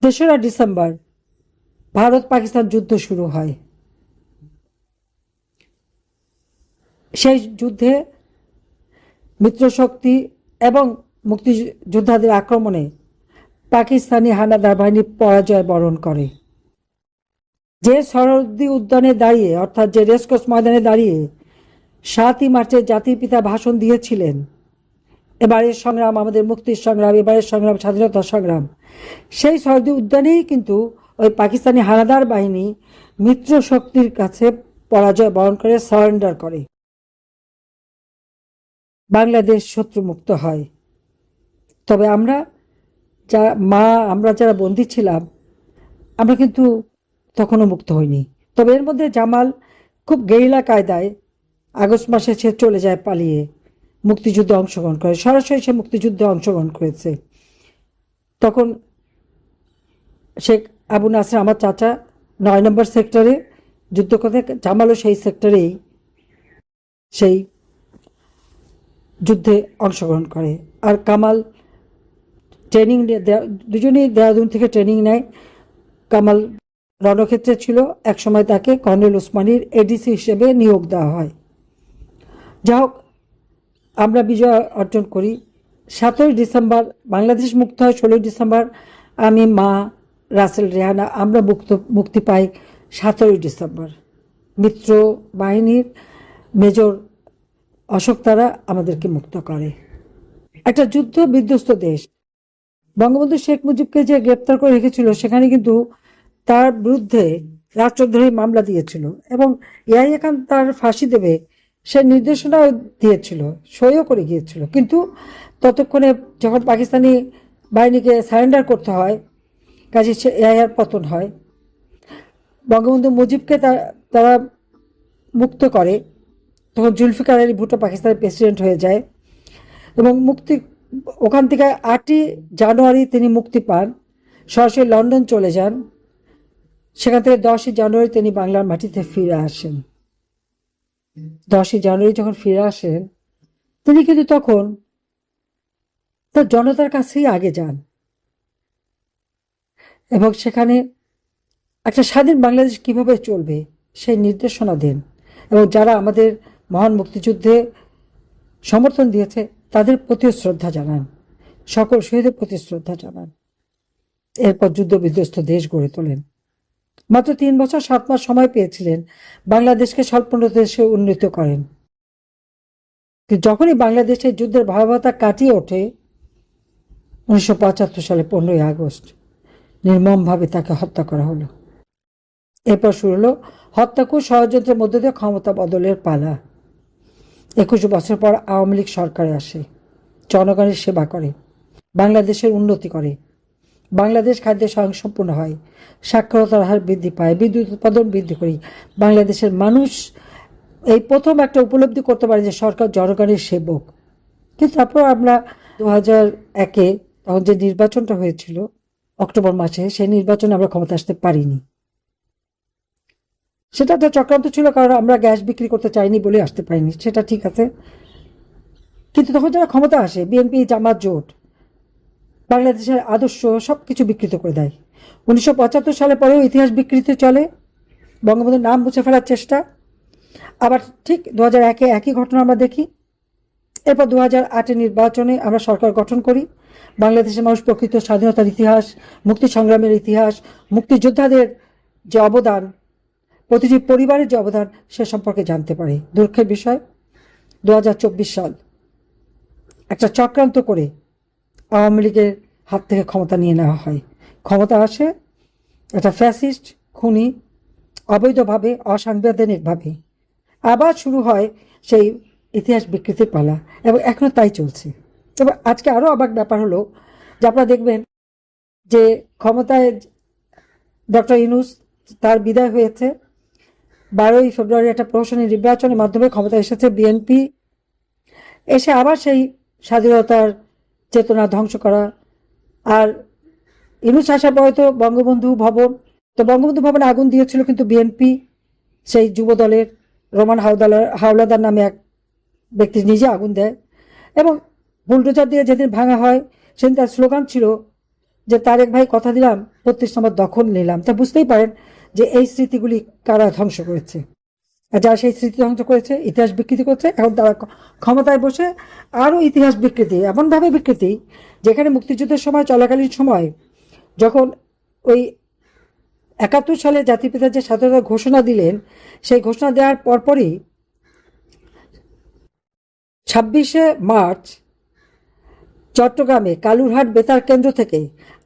S1: 3রা ডিসেম্বর ভারত পাকিস্তান যুদ্ধ শুরু হয়। সেই যুদ্ধে মিত্রশক্তি এবং মুক্তিযোদ্ধাদের আক্রমণে পাকিস্তানি হানাদার বাহিনী পরাজয় বরণ করে। যে সরহদ্দি উদ্যানে দাঁড়িয়ে, অর্থাৎ যে রেসকোর্স ময়দানে দাঁড়িয়ে 7ই মার্চে জাতির পিতা ভাষণ দিয়েছিলেন, এবারের সংগ্রাম আমাদের মুক্তির সংগ্রাম, এবারের সংগ্রাম স্বাধীনতার সংগ্রাম, সেই সরহদ্দি উদ্যানেই কিন্তু ওই পাকিস্তানি হানাদার বাহিনী মিত্র শক্তির কাছে পরাজয় বরণ করে, সারেন্ডার করে। বাংলাদেশ শত্রুমুক্ত হয়। তবে আমরা যারা বন্দী ছিলাম, আমরা কিন্তু তখনও মুক্ত হইনি। তবে এর মধ্যে জামাল খুব গেরিলা কায়দায় আগস্ট মাসে সে চলে যায় পালিয়ে, মুক্তিযুদ্ধে অংশগ্রহণ করে, সরাসরি সে মুক্তিযুদ্ধে অংশগ্রহণ করেছে। তখন শেখ আবু নাসের, আমার চাচা, 9 নম্বর সেক্টরে যুদ্ধ করতে, জামালও সেই সেক্টরেই সেই যুদ্ধে অংশগ্রহণ করে। আর কামাল ট্রেনিং দুজনেই দেহরাদুন থেকে ট্রেনিং নেয়। কামাল রণক্ষেত্রে ছিল, একসময় তাকে কর্নেল ওসমানীর এডিসি হিসেবে নিয়োগ দেওয়া হয়। যা হোক, আমরা বিজয় অর্জন করি। 7ই ডিসেম্বর বাংলাদেশ মুক্ত হয়। 16ই ডিসেম্বর আমি, মা, রাসেল, রেহানা আমরা মুক্তি পাই 17ই ডিসেম্বর। মিত্র বাহিনীর মেজর অশোক তারা আমাদেরকে মুক্ত করে। একটা যুদ্ধ বিধ্বস্ত দেশ, বঙ্গবন্ধু শেখ মুজিবকে যে গ্রেপ্তার করে রেখেছিল, সেখানে কিন্তু তার বিরুদ্ধে রাষ্ট্রদ্রোহী মামলা দিয়েছিল এবং ইয়াহিয়া খান তার ফাঁসি দেবে সে নির্দেশনাও দিয়েছিল, সইও করে গিয়েছিল। কিন্তু ততক্ষণে যখন পাকিস্তানি বাহিনীকে সারেন্ডার করতে হয়, কাজে ইয়াহিয়ার পতন হয়। বঙ্গবন্ধু মুজিবকে তারা মুক্ত করে, তখন জুলফিকার আলী ভুট্টো পাকিস্তানের প্রেসিডেন্ট হয়ে যায় এবং ওখান থেকে 8ই জানুয়ারি তিনি মুক্তি পান, সরাসরি লন্ডন চলে যান। সেখান থেকে 10ই জানুয়ারি তিনি বাংলার মাটিতে ফিরে আসেন। 10ই জানুয়ারি যখন ফিরে আসেন, তিনি কিন্তু তখন তার জনতার কাছেই আগে যান এবং সেখানে একটা স্বাধীন বাংলাদেশ কিভাবে চলবে সেই নির্দেশনা দেন এবং যারা আমাদের মহান মুক্তিযুদ্ধে সমর্থন দিয়েছে তাদের প্রতি শ্রদ্ধা জানান, সকল শহীদের প্রতি শ্রদ্ধা জানান। এরপর যুদ্ধ বিধ্বস্ত দেশ গড়ে তোলেন। মাত্র 3 বছর 7 মাস সময় পেয়েছিলেন বাংলাদেশকে স্বল্পোন্নত দেশে উন্নীত করেন। যখনই বাংলাদেশের যুদ্ধের ভয়াবহতা কাটিয়ে ওঠে, 1975 সালে 15ই আগস্ট নির্মমভাবে তাকে হত্যা করা হলো। এরপর শুরু হলো হত্যাকুশ ষড়যন্ত্রের মধ্য দিয়ে ক্ষমতা বদলের পালা। 21 বছর পর আওয়ামী লীগ সরকারে আসে, জনগণের সেবা করে, বাংলাদেশের উন্নতি করে, বাংলাদেশ খাদ্যে স্বয়ংসম্পূর্ণ হয়, সাক্ষরতার হার বৃদ্ধি পায়, বিদ্যুৎ উৎপাদন বৃদ্ধি করি। বাংলাদেশের মানুষ এই প্রথম একটা উপলব্ধি করতে পারে যে সরকার জনগণের সেবক। কিন্তু তারপর আমরা 2001-এ তখন যে নির্বাচনটা হয়েছিল অক্টোবর মাসে, সেই নির্বাচনে আমরা ক্ষমতা আসতে পারিনি। সেটা তো চক্রান্ত ছিল, কারণ আমরা গ্যাস বিক্রি করতে চাইনি বলে আসতে পারিনি, সেটা ঠিক আছে। কিন্তু তখন যারা ক্ষমতা আসে, বিএনপি জামাত জোট, বাংলাদেশের আদর্শ সবকিছু বিকৃত করে দেয়। 1975 সালে পরেও ইতিহাস বিকৃতি চলে, বঙ্গবন্ধুর নাম মুছে ফেলার চেষ্টা। আবার ঠিক 2001-এ একই ঘটনা আমরা দেখি। এরপর 2008-এ নির্বাচনে আমরা সরকার গঠন করি। বাংলাদেশের মানুষ প্রকৃত স্বাধীনতার ইতিহাস, মুক্তি সংগ্রামের ইতিহাস, মুক্তিযোদ্ধাদের যে অবদান, প্রতিটি পরিবারের যে অবদান, সে সম্পর্কে জানতে পারে। দুঃখের বিষয়, 2024 সাল একটা চক্রান্ত করে আওয়ামী লীগের হাত থেকে ক্ষমতা নিয়ে নেওয়া হয়। ক্ষমতা আসে একটা ফ্যাসিস্ট, খুনি, অবৈধভাবে, অসাংবিধানিকভাবে। আবার শুরু হয় সেই ইতিহাস বিকৃতির পালা এবং এখনো তাই চলছে। তবে আজকে আরও অবাক ব্যাপার হলো যে আপনারা দেখবেন যে ক্ষমতায় ডক্টর ইউনূস, তার বিদায় হয়েছে। 12ই ফেব্রুয়ারি একটা প্রহসনী নির্বাচনের মাধ্যমে ক্ষমতা এসেছে বিএনপি। এসে আবার সেই স্বাধীনতার চেতনা ধ্বংস করা। আর ইউনূস আসার পরে তো বঙ্গবন্ধু ভবন, তো বঙ্গবন্ধু ভবনে আগুন দিয়েছিল কিন্তু বিএনপি, সেই যুব দলের রোমান হাওলাদার নামে এক ব্যক্তি নিজে আগুন দেয় এবং বুলডোজার দিয়ে যেদিন ভাঙা হয় সেদিন তার স্লোগান ছিল যে তারেক ভাই কথা দিলাম 32 নম্বর দখল নিলাম। তা বুঝতেই পারেন যে এই স্মৃতিগুলি কারা ধ্বংস করেছে। আর যারা সেই স্মৃতি ধ্বংস করেছে, ইতিহাস বিকৃতি করছে, এখন তারা ক্ষমতায় বসে আরও ইতিহাস বিকৃতি, এমনভাবে বিকৃতি যেখানে মুক্তিযুদ্ধের সময় চলাকালীন সময় যখন ওই 71 সালে জাতির যে স্বাধীনতা ঘোষণা দিলেন, সেই ঘোষণা দেওয়ার পরপরই 26শে মার্চ চট্টগ্রামে কালুরহাট বেতার কেন্দ্র থেকে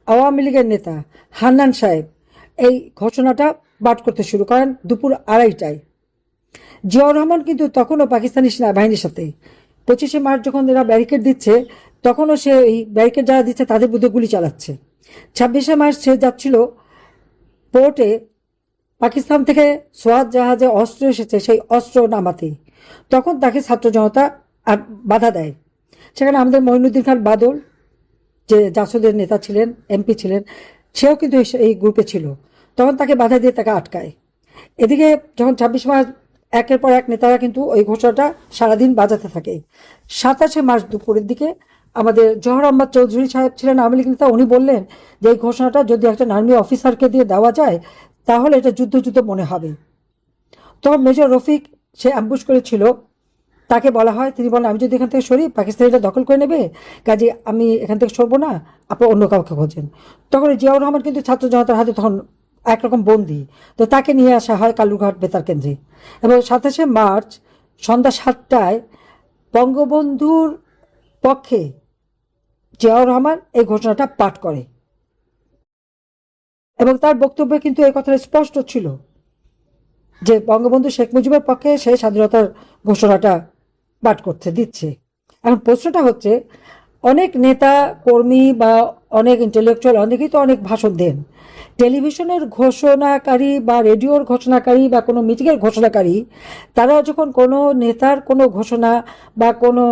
S1: আওয়ামী লীগের নেতা হান্নান সাহেব এই ঘোষণাটা পাঠ করতে শুরু করেন দুপুর 2:30টায়। জিয়াউর রহমান কিন্তু তখনও পাকিস্তানি সেনাবাহিনীর সাথে। 25শে মার্চ যখন এরা ব্যারিকেড দিচ্ছে, তখনও সে এই ব্যারিকেড যারা দিচ্ছে তাদের বিরুদ্ধে গুলি চালাচ্ছে। 26শে মার্চ সে যাচ্ছিল পোর্টে, পাকিস্তান থেকে সোয়াত জাহাজে অস্ত্র এসেছে, সেই অস্ত্র নামাতে, তখন তাকে ছাত্র জনতা আর বাধা দেয়। সেখানে আমাদের মঈনুদ্দিন খান বাদল, যে জাসদের নেতা ছিলেন, এমপি ছিলেন, সেও কিন্তু এই গ্রুপে ছিল। তখন তাকে বাধা দিয়ে তাকে আটকায়। এদিকে যখন 26 মার্চ একের পর এক নেতারা কিন্তু ওই ঘোষণাটা সারাদিন বাজাতে থাকে। 27 মার্চ দুপুরের দিকে আমাদের জহর আহমদ চৌধুরী সাহেব ছিলেন আওয়ামী লীগ নেতা, উনি বললেন যে এই ঘোষণাটা যদি একটা আর্মি অফিসারকে দিয়ে দেওয়া যায় তাহলে এটা যুদ্ধ যুদ্ধ মনে হবে। তখন মেজর রফিক সে অ্যাম্বুশ করেছিল, তাকে বলা হয়, তিনি বলেন আমি যদি এখান থেকে সরি পাকিস্তানিরা দখল করে নেবে, কাজে আমি এখান থেকে সরবো না, আপনার অন্য কাউকে খোঁজেন। তখন জিয়াউর রহমান কিন্তু ছাত্র জনতার হাতে তখন একরকম বন্দি, তো তাকে নিয়ে আসা হয় কালুরঘাট বেতার কেন্দ্রে। এবং 27 মার্চ সন্ধ্যা 7টায় বঙ্গবন্ধুর পক্ষে জিয়াউর রহমান এই ঘোষণাটা পাঠ করে এবং তার বক্তব্যে কিন্তু এই কথাটা স্পষ্ট ছিল যে বঙ্গবন্ধু শেখ মুজিবের পক্ষে সে স্বাধীনতার ঘোষণাটা পাঠ করছে, দিচ্ছে। এখন প্রশ্নটা হচ্ছে, অনেক নেতা কর্মী বা অনেক ইন্টেলেকচুয়াল অনেকেই তো অনেক ভাষণ দেন, টেলিভিশনের ঘোষণাকারী বা রেডিওর ঘোষণাকারী বা কোনো মিটিংয়ের ঘোষণাকারী, তারা যখন কোনো নেতার কোনো ঘোষণা বা কোনো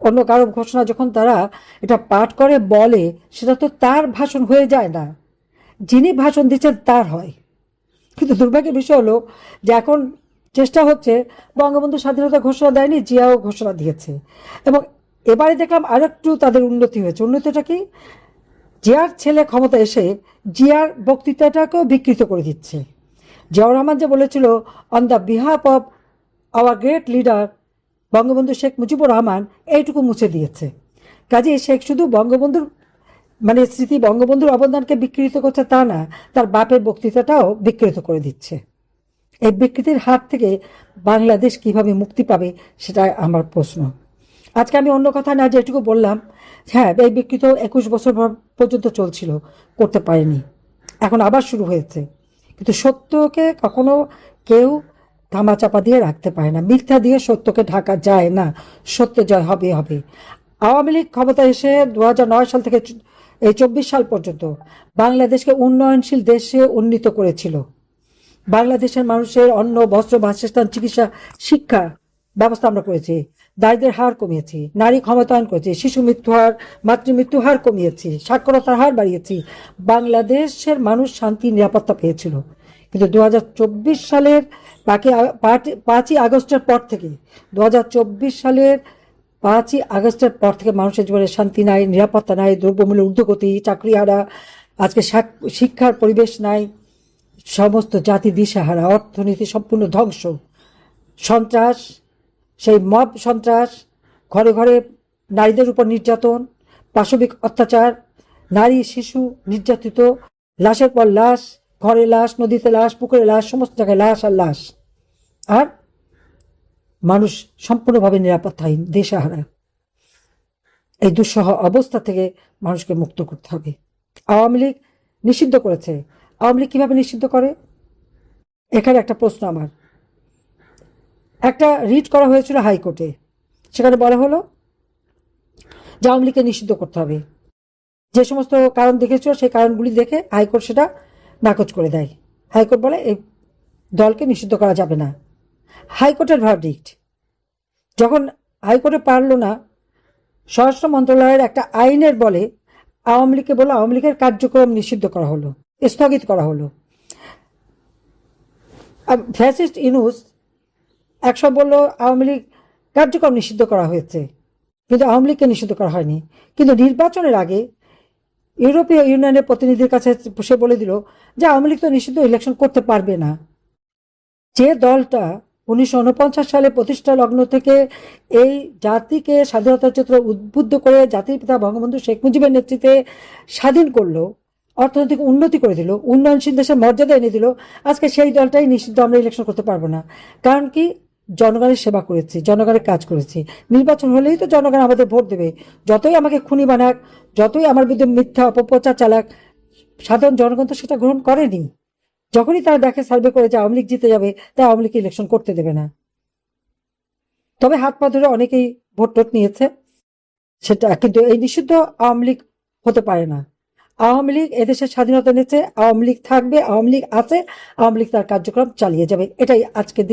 S1: অন্য কারো ঘোষণা যখন তারা এটা পাঠ করে বলে, সেটা তো তার ভাষণ হয়ে যায় না, যিনি ভাষণ দিচ্ছেন তার হয়। কিন্তু দুর্ভাগ্যের বিষয় হলো যে এখন চেষ্টা হচ্ছে, বঙ্গবন্ধু স্বাধীনতা ঘোষণা দেয়নি, জিয়াও ঘোষণা দিয়েছে। এবং এবারে দেখলাম আরেকটু তাদের উন্নতি হয়েছে। উন্নতিটা কি, জিয়ার ছেলে ক্ষমতা এসে জিয়ার বক্তৃতাটাকেও বিকৃত করে দিচ্ছে। জিয়াউর রহমান যে বলেছিল on the behalf of our great leader Bangabandhu Sheikh Mujibur Rahman, এইটুকু মুছে দিয়েছে। কাজে শেখ শুধু বঙ্গবন্ধুর মানে স্মৃতি বঙ্গবন্ধুর অবদানকে বিকৃত করছে তা না, তার বাপের বক্তৃতাটাও বিকৃত করে দিচ্ছে। এই বিকৃতির হাত থেকে বাংলাদেশ কিভাবে মুক্তি পাবে সেটা আমার প্রশ্ন। আজকে আমি অন্য কথা না, যেটুকু বললাম, হ্যাঁ এই বিকৃত 21 বছর পর্যন্ত চলছিল, করতে পারেনি, এখন আবার শুরু হয়েছে। কিন্তু সত্যকে কখনো কেউ ধামাচাপা দিয়ে রাখতে পারে না, মিথ্যা দিয়ে সত্যকে ঢাকা যায় না, সত্য জয় হবে হবে। আওয়ামী লীগ ক্ষমতা এসে 2009 সাল থেকে এই 24 সাল পর্যন্ত বাংলাদেশকে উন্নয়নশীল দেশে উন্নীত করেছিল। বাংলাদেশের মানুষের অন্ন, বস্ত্র, বাসস্থান, চিকিৎসা, শিক্ষা ব্যবস্থা আমরা করেছি, দারিদ্রের হার কমিয়েছি, নারী ক্ষমতায়ন করেছি, শিশু মৃত্যু হার, মাতৃমৃত্যু হার কমিয়েছি, সাক্ষরতার হার বাড়িয়েছি। বাংলাদেশের মানুষ শান্তি নিরাপত্তা পেয়েছিল। কিন্তু 2024 সালের 5ই আগস্টের পর থেকে 2024 সালের 5ই আগস্টের পর থেকে মানুষের জীবনে শান্তি নাই, নিরাপত্তা নাই, দ্রব্যমূল্যের ঊর্ধ্বগতি, চাকরি হারা, আজকে শিক্ষার পরিবেশ নাই, সমস্ত জাতি দিশাহারা, অর্থনীতি সম্পূর্ণ ধ্বংস, সন্ত্রাস, সেই মব সন্ত্রাস, ঘরে ঘরে নারীদের উপর নির্যাতন, পাশবিক অত্যাচার, নারী শিশু নির্যাতিত, লাশের পর লাশ, ঘরে লাশ, নদীতে লাশ, পুকুরে লাশ, সমস্ত জায়গায় লাশ আর লাশ, আর মানুষ সম্পূর্ণভাবে নিরাপত্তাহীন, দিশাহারা। এই দুঃসহ অবস্থা থেকে মানুষকে মুক্ত করতে হবে। আওয়ামী লীগ নিষিদ্ধ করেছে। আওয়ামী লীগ কিভাবে নিষিদ্ধ করে, এখানে একটা প্রশ্ন আমার। একটা রিট করা হয়েছিল হাইকোর্টে, সেখানে বলা হলো যে আওয়ামী লীগকে নিষিদ্ধ করতে হবে। যে সমস্ত কারণ দেখেছিল সেই কারণগুলি দেখে হাইকোর্ট সেটা নাকচ করে দেয়। হাইকোর্ট বলে এই দলকে নিষিদ্ধ করা যাবে না। হাইকোর্টের ভার্ডিক্ট যখন হাইকোর্টে পারল না, স্বরাষ্ট্র মন্ত্রণালয়ের একটা আইনের বলে আওয়ামী লীগকে বলে আওয়ামী লীগের কার্যক্রম নিষিদ্ধ করা হলো, স্থগিত করা হলো। ফ্যাসিস্ট ইউনূস একশো বললো আওয়ামী লীগ কার্যক্রম নিষিদ্ধ করা হয়েছে, কিন্তু আওয়ামী লীগকে নিষিদ্ধ করা হয়নি। কিন্তু নির্বাচনের আগে ইউরোপীয় ইউনিয়নের প্রতিনিধির কাছে সে বলে দিল যে আওয়ামী লীগ তো নিষিদ্ধ ইলেকশন করতে পারবে না। যে দলটা 1949 সালে প্রতিষ্ঠা লগ্ন থেকে এই জাতিকে স্বাধীনতার চিত্র উদ্বুদ্ধ করে জাতির পিতা বঙ্গবন্ধু শেখ মুজিবের নেতৃত্বে স্বাধীন করলো, অর্থনৈতিক উন্নতি করে দিল, উন্নয়নশীল দেশের মর্যাদা এনে দিল, আজকে সেই দলটাই নিষিদ্ধ, আমরা ইলেকশন করতে পারবো না। কারণ কি, জনগণের সেবা করেছি, জনগণের কাজ করেছি, নির্বাচন হলেই তো জনগণ আমাদের ভোট দেবে। যতই আমাকে খুনি বানাক, যতই আমার বিরুদ্ধে মিথ্যা অপপ্রচার চালাক, সাধারণ জনগণ তো সেটা গ্রহণ করেনি। যখনই তারা দেখে সার্ভে করে যে আওয়ামী লীগ জিতে যাবে, তাই আওয়ামী লীগ ইলেকশন করতে দেবে না। তবে হাত পা ধরে অনেকেই ভোট টোট নিয়েছে সেটা, কিন্তু এই নিষিদ্ধ আওয়ামী লীগ হতে পারে না। আওয়ামী লীগ এদেশের স্বাধীনতা নিচ্ছে, আওয়ামী লীগ থাকবে, আওয়ামী লীগ আছে, আওয়ামী লীগ তার কার্যক্রম চালিয়ে যাবে। এটাই আজকে